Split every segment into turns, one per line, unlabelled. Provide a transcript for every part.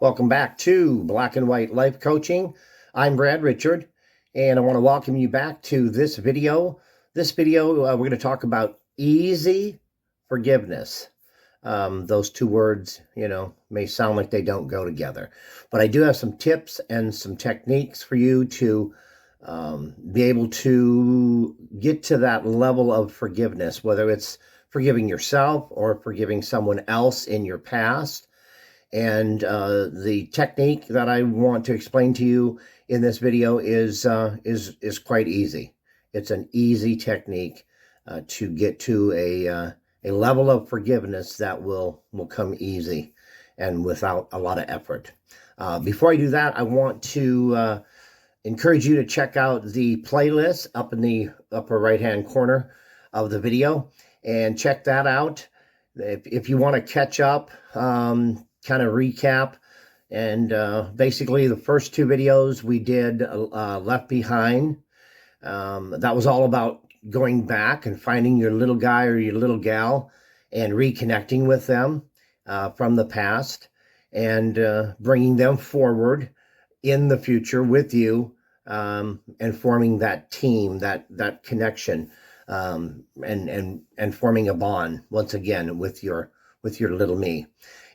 Welcome back to Black and White Life Coaching. I'm Brad Richard, and I want to welcome you back to this video. We're going to talk about easy forgiveness. Those two words, may sound like they don't go together, but I do have some tips and some techniques for you to be able to get to that level of forgiveness, whether it's forgiving yourself or forgiving someone else in your past. And the technique that I want to explain to you in this video is quite easy. It's an easy technique to get to a level of forgiveness that will come easy and without a lot of effort. Before I do that, I want to encourage you to check out the playlist up in the upper right-hand corner of the video and check that out. If you want to catch up, kind of recap, and basically the first two videos we did Left Behind. That was all about going back and finding your little guy or your little gal and reconnecting with them from the past and bringing them forward in the future with you and forming that team, that connection, and forming a bond once again with your little me.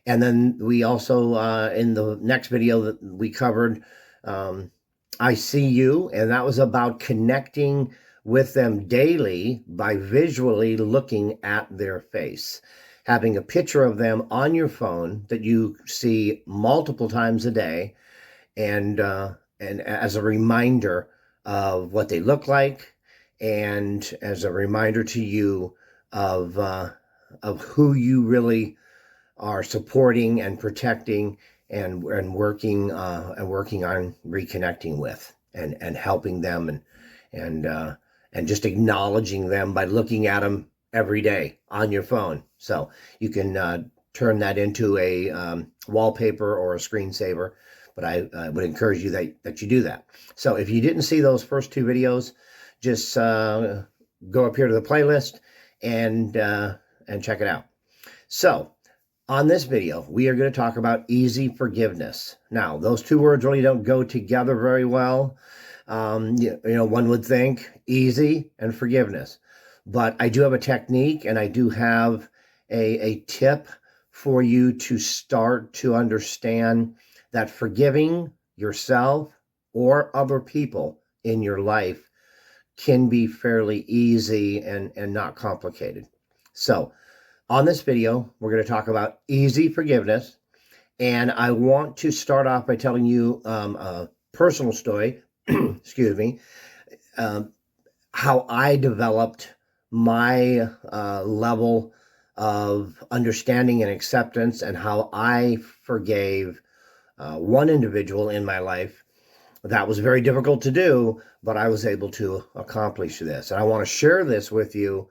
And then we also, in the next video that we covered, I See You, and that was about connecting with them daily by visually looking at their face, having a picture of them on your phone that you see multiple times a day, and as a reminder of what they look like, and as a reminder to you of who you really are supporting and protecting and working on reconnecting with and helping them and just acknowledging them by looking at them every day on your phone. So you can turn that into a wallpaper or a screensaver, but I would encourage you that you do that. So if you didn't see those first two videos, just go up here to the playlist and check it out. So on this video, we are going to talk about easy forgiveness. Now, those two words really don't go together very well. One would think easy and forgiveness. But I do have a technique and I do have a tip for you to start to understand that forgiving yourself or other people in your life can be fairly easy and not complicated. So, on this video, we're going to talk about easy forgiveness, and I want to start off by telling you a personal story, excuse me, how I developed my level of understanding and acceptance and how I forgave one individual in my life. That was very difficult to do, but I was able to accomplish this. And I want to share this with you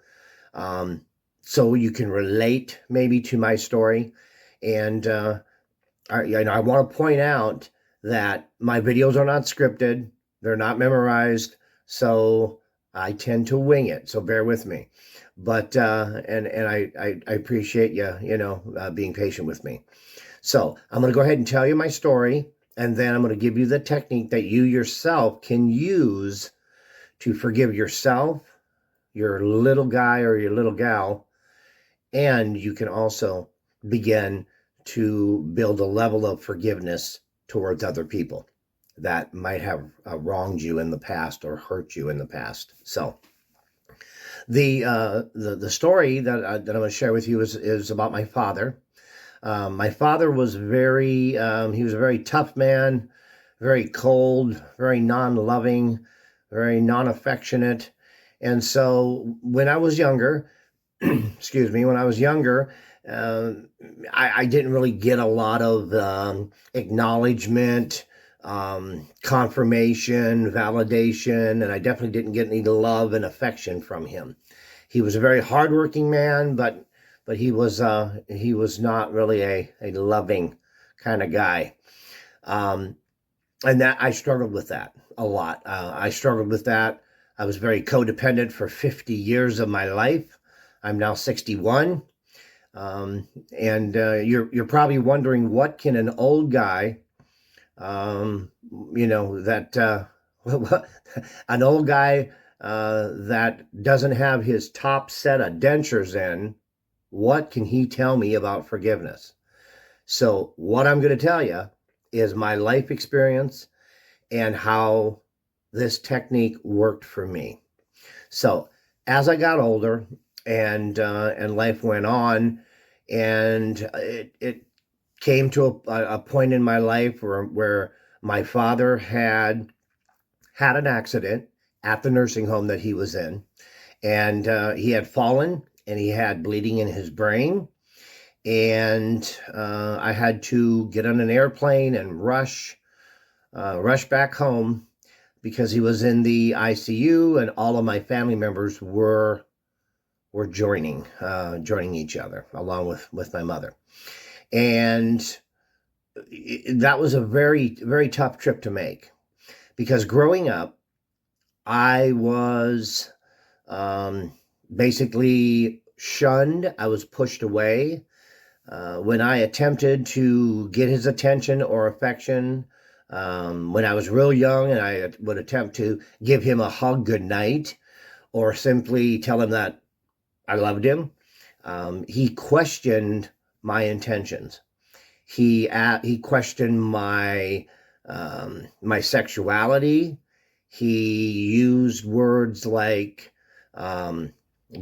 so you can relate maybe to my story. And I want to point out that my videos are not scripted. They're not memorized. So I tend to wing it. So bear with me. But and I appreciate you, being patient with me. So I'm going to go ahead and tell you my story. And then I'm going to give you the technique that you yourself can use to forgive yourself, your little guy or your little gal. And you can also begin to build a level of forgiveness towards other people that might have wronged you in the past or hurt you in the past. So the story that I'm going to share with you is about my father. My father was he was a very tough man, very cold, very non-loving, very non-affectionate. And so when I was younger, I didn't really get a lot of acknowledgement, confirmation, validation, and I definitely didn't get any love and affection from him. He was a very hardworking man, but he was not really a loving kind of guy. And that I struggled with that a lot. I struggled with that. I was very codependent for 50 years of my life. I'm now 61. And you're probably wondering, what can an old guy, that an old guy that doesn't have his top set of dentures in, what can he tell me about forgiveness? So what I'm going to tell you is my life experience and how this technique worked for me. So as I got older and life went on, and it came to a point in my life where my father had an accident at the nursing home that he was in, and he had fallen and he had bleeding in his brain, and I had to get on an airplane and rush back home because he was in the ICU, and all of my family members were joining each other along with my mother. And that was a very, very tough trip to make, because growing up, I was basically shunned. I was pushed away. When I attempted to get his attention or affection, when I was real young and I would attempt to give him a hug goodnight or simply tell him that I loved him, he questioned my intentions. He questioned my my sexuality. He used words like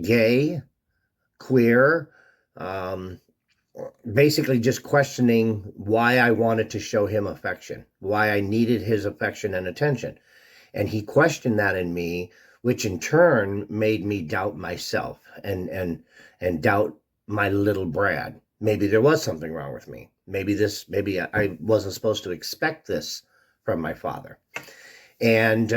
gay, queer, basically just questioning why I wanted to show him affection, why I needed his affection and attention. And he questioned that in me, which in turn made me doubt myself and doubt my little Brad. Maybe there was something wrong with me. Maybe I wasn't supposed to expect this from my father. And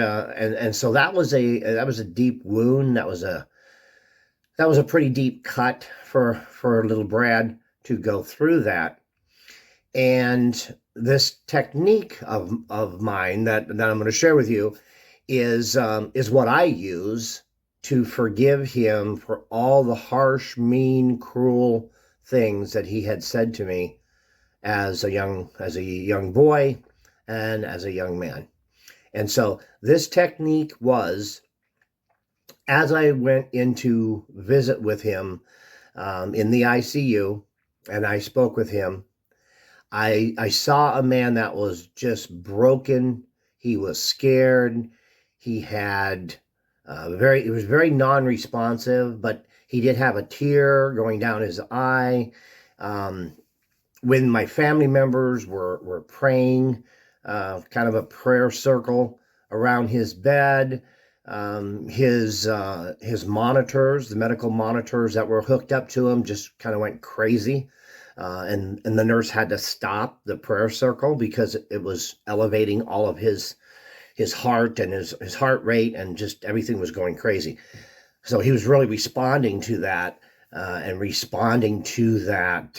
so that was a deep wound. That was a pretty deep cut for little Brad to go through that. And this technique of mine that I'm going to share with you is what I use to forgive him for all the harsh, mean, cruel things that he had said to me as a young boy and as a young man. And so this technique was, as I went in to visit with him in the ICU, and I spoke with him, I saw a man that was just broken. He was scared. He had he was very non-responsive, but he did have a tear going down his eye. When my family members were praying, kind of a prayer circle around his bed, his monitors, the medical monitors that were hooked up to him, just kind of went crazy. And the nurse had to stop the prayer circle because it was elevating all of his heart and his heart rate, and just everything was going crazy. So he was really responding to that and responding to that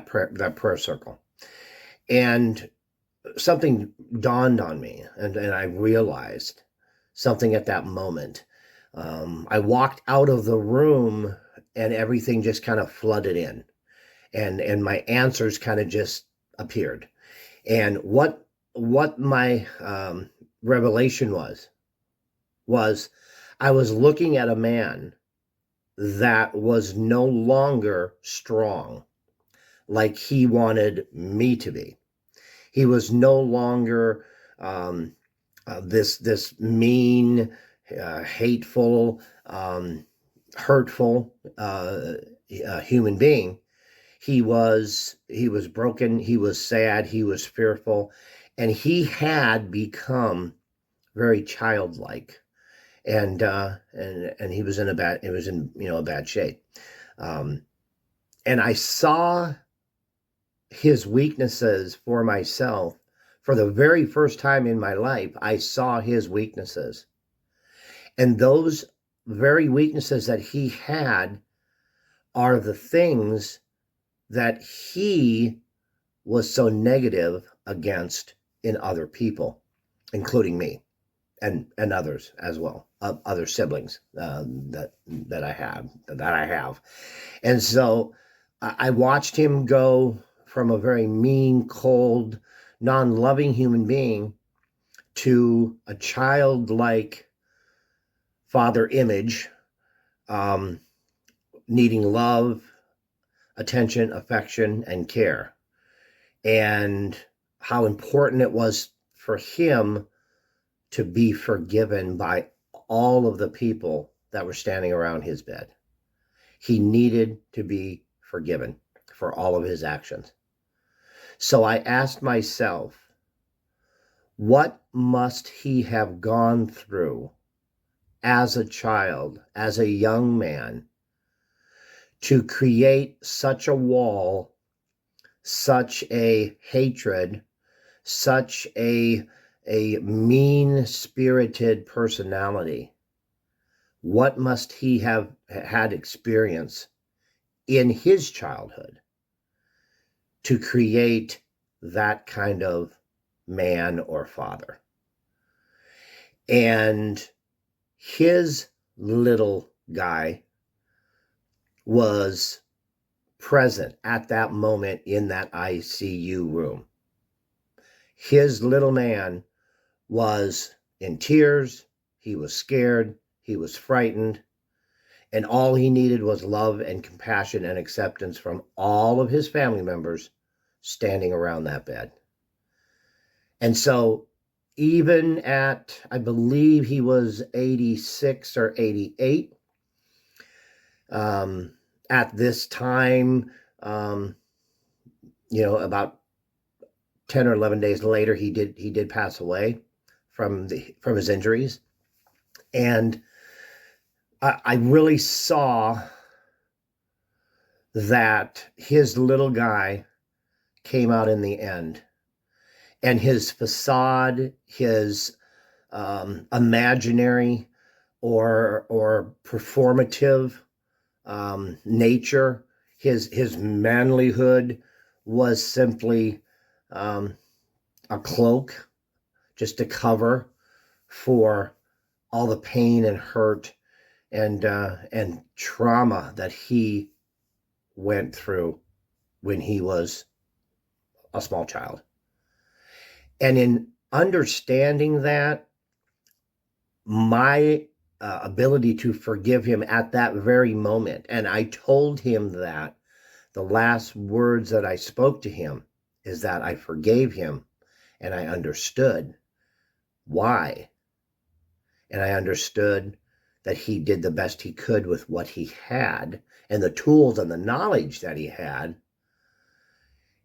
prayer circle. And something dawned on me, and I realized something at that moment. I walked out of the room and everything just kind of flooded in, and my answers kind of just appeared. And what my revelation was I was looking at a man that was no longer strong like he wanted me to be. He was no longer this mean, hateful, hurtful human being. He was broken. He was sad. He was fearful, and he had become very childlike, and he was in a bad shape. And I saw his weaknesses for myself. For the very first time in my life, I saw his weaknesses. And those very weaknesses that he had are the things that he was so negative against in other people, including me. and others as well, other siblings that I have. And so I watched him go from a very mean, cold, non-loving human being to a childlike father image, needing love, attention, affection, and care. And how important it was for him to be forgiven by all of the people that were standing around his bed. He needed to be forgiven for all of his actions. So I asked myself, what must he have gone through as a child, as a young man, to create such a wall, such a hatred, such a mean-spirited personality? What must he have had experience in his childhood to create that kind of man or father? And his little guy was present at that moment in that ICU room. His little man was in tears, he was scared, he was frightened, and all he needed was love and compassion and acceptance from all of his family members standing around that bed. And so even at, I believe he was 86 or 88, at this time, about 10 or 11 days later, he did pass away from his injuries. And I really saw that his little guy came out in the end, and his facade, his imaginary or performative nature, his manlyhood was simply a cloak, just a cover for all the pain and hurt and trauma that he went through when he was a small child. And in understanding that, my ability to forgive him at that very moment, and I told him that the last words that I spoke to him is that I forgave him, and I understood why. And I understood that he did the best he could with what he had and the tools and the knowledge that he had.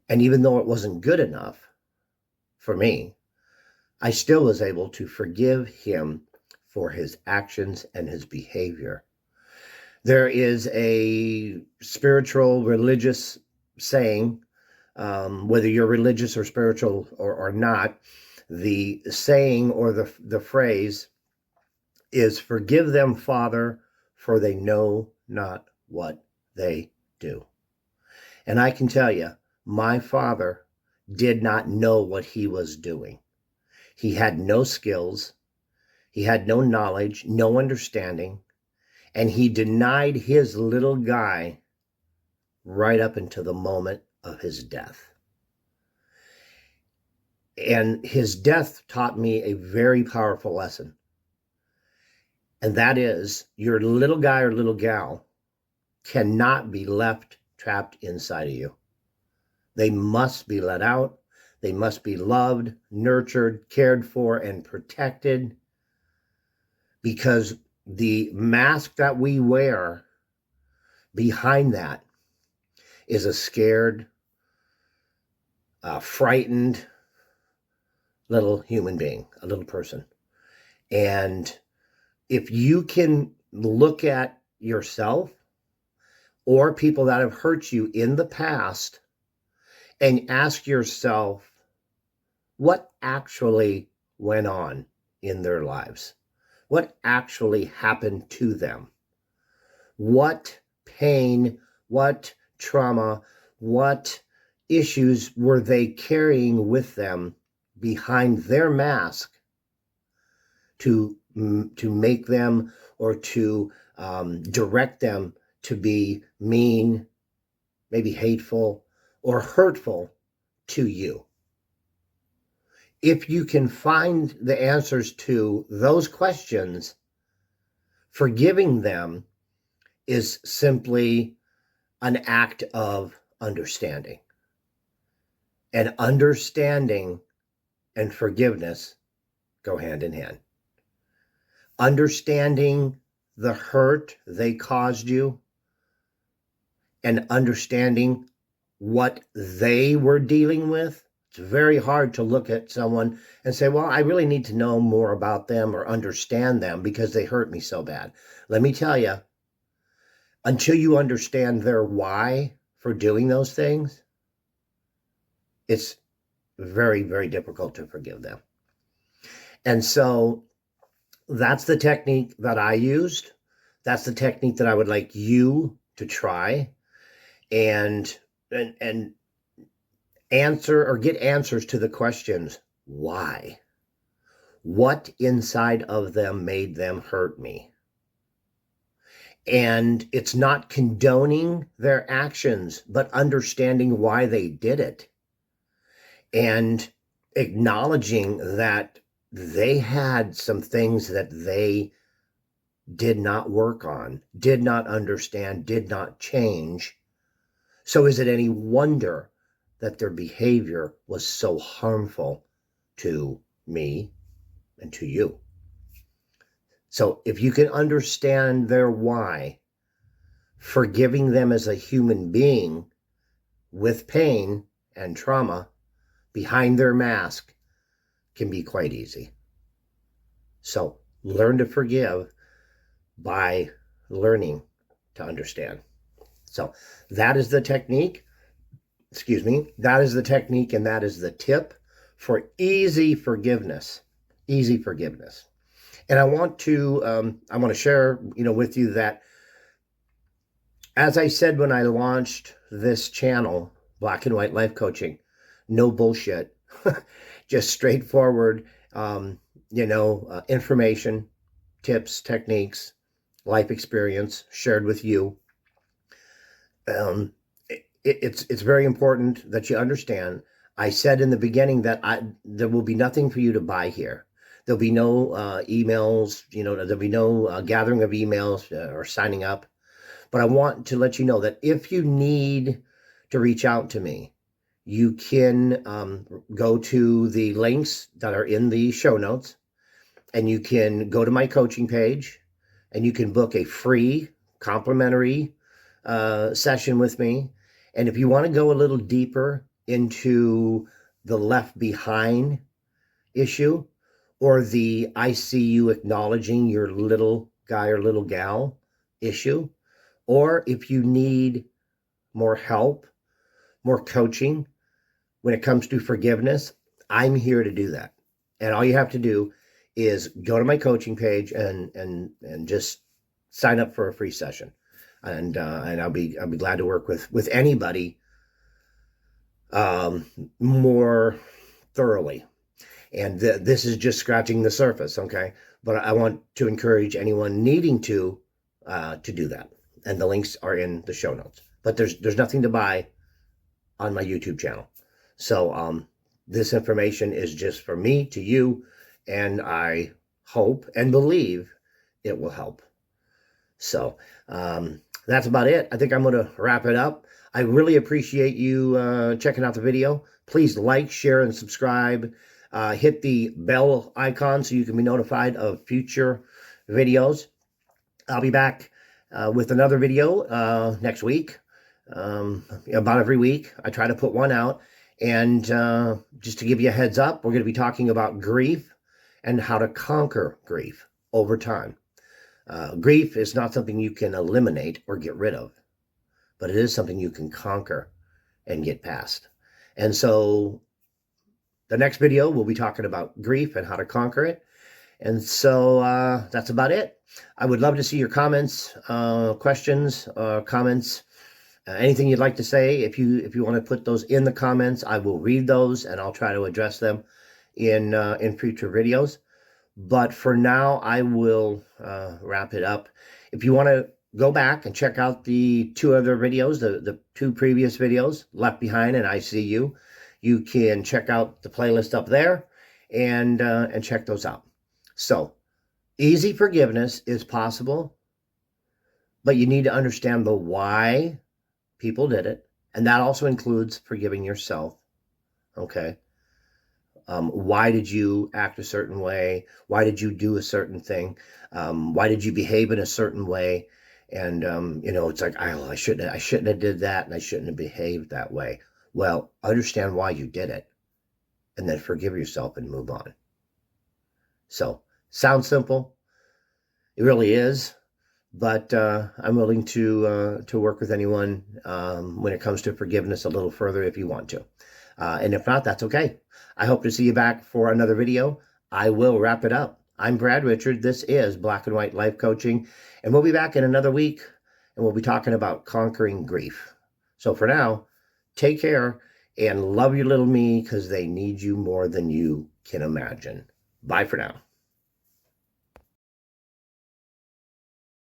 And even though it wasn't good enough for me, I still was able to forgive him for his actions and his behavior. There is a spiritual, religious saying, whether you're religious or spiritual or not, the saying or the phrase is, "Forgive them, Father, for they know not what they do." And I can tell you, my father did not know what he was doing. He had no skills. He had no knowledge, no understanding, and he denied his little guy right up until the moment of his death. And his death taught me a very powerful lesson. And that is, your little guy or little gal cannot be left trapped inside of you. They must be let out. They must be loved, nurtured, cared for, and protected, because the mask that we wear behind that is a scared, frightened little human being, a little person. And if you can look at yourself or people that have hurt you in the past and ask yourself what actually went on in their lives, what actually happened to them, what pain, what trauma, what issues were they carrying with them behind their mask to make them or to direct them to be mean, maybe hateful, or hurtful to you. If you can find the answers to those questions, forgiving them is simply an act of understanding. And understanding and forgiveness go hand in hand. Understanding the hurt they caused you and understanding what they were dealing with. It's very hard to look at someone and say, well, I really need to know more about them or understand them because they hurt me so bad. Let me tell you, until you understand their why for doing those things, it's very, very difficult to forgive them. And so that's the technique that I used. That's the technique that I would like you to try and answer or get answers to the questions. Why? What inside of them made them hurt me? And it's not condoning their actions, but understanding why they did it and acknowledging that they had some things that they did not work on, did not understand, did not change. So is it any wonder that their behavior was so harmful to me and to you? So if you can understand their why, forgiving them as a human being with pain and trauma behind their mask can be quite easy. So learn to forgive by learning to understand. So that is the technique. That is the technique and that is the tip for easy forgiveness. Easy forgiveness. And I want to share, with you that, as I said when I launched this channel, Black and White Life Coaching, no bullshit, just straightforward, information, tips, techniques, life experience shared with you. It's very important that you understand. I said in the beginning that there will be nothing for you to buy here. There'll be no emails, there'll be no gathering of emails or signing up. But I want to let you know that if you need to reach out to me, you can go to the links that are in the show notes, and you can go to my coaching page, and you can book a free complimentary session with me. And if you want to go a little deeper into the left behind issue, or the I see you acknowledging your little guy or little gal issue, or if you need more help, more coaching when it comes to forgiveness, I'm here to do that. And all you have to do is go to my coaching page and just sign up for a free session. And I'll be glad to work with anybody more thoroughly. And this is just scratching the surface, okay? But I want to encourage anyone needing to do that. And the links are in the show notes. But there's nothing to buy on my YouTube channel. So this information is just for me to you, and I hope and believe it will help. So that's about it. I think I'm going to wrap it up. I really appreciate you checking out the video. Please like, share, and subscribe. Hit the bell icon so you can be notified of future videos. I'll be back with another video next week. About every week, I try to put one out. And just to give you a heads up, we're going to be talking about grief and how to conquer grief over time. Grief is not something you can eliminate or get rid of, but it is something you can conquer and get past. And so the next video, we'll be talking about grief and how to conquer it. And so that's about it. I would love to see your comments, questions, comments, anything you'd like to say. If you want to put those in the comments, I will read those and I'll try to address them in future videos. But for now, I will wrap it up. If you want to go back and check out the two other videos, the two previous videos, Left Behind and I See You, you can check out the playlist up there and check those out. So, easy forgiveness is possible, but you need to understand the why people did it. And that also includes forgiving yourself. Okay. Why did you act a certain way? Why did you do a certain thing? Why did you behave in a certain way? And it's like, I shouldn't have did that, and I shouldn't have behaved that way. Well, understand why you did it, and then forgive yourself and move on. So, sounds simple. It really is, but I'm willing to work with anyone when it comes to forgiveness a little further if you want to. And if not, that's okay. I hope to see you back for another video. I will wrap it up. I'm Brad Richard. This is Black and White Life Coaching, and we'll be back in another week, and we'll be talking about conquering grief. So for now, take care and love your little me, because they need you more than you can imagine. Bye for now.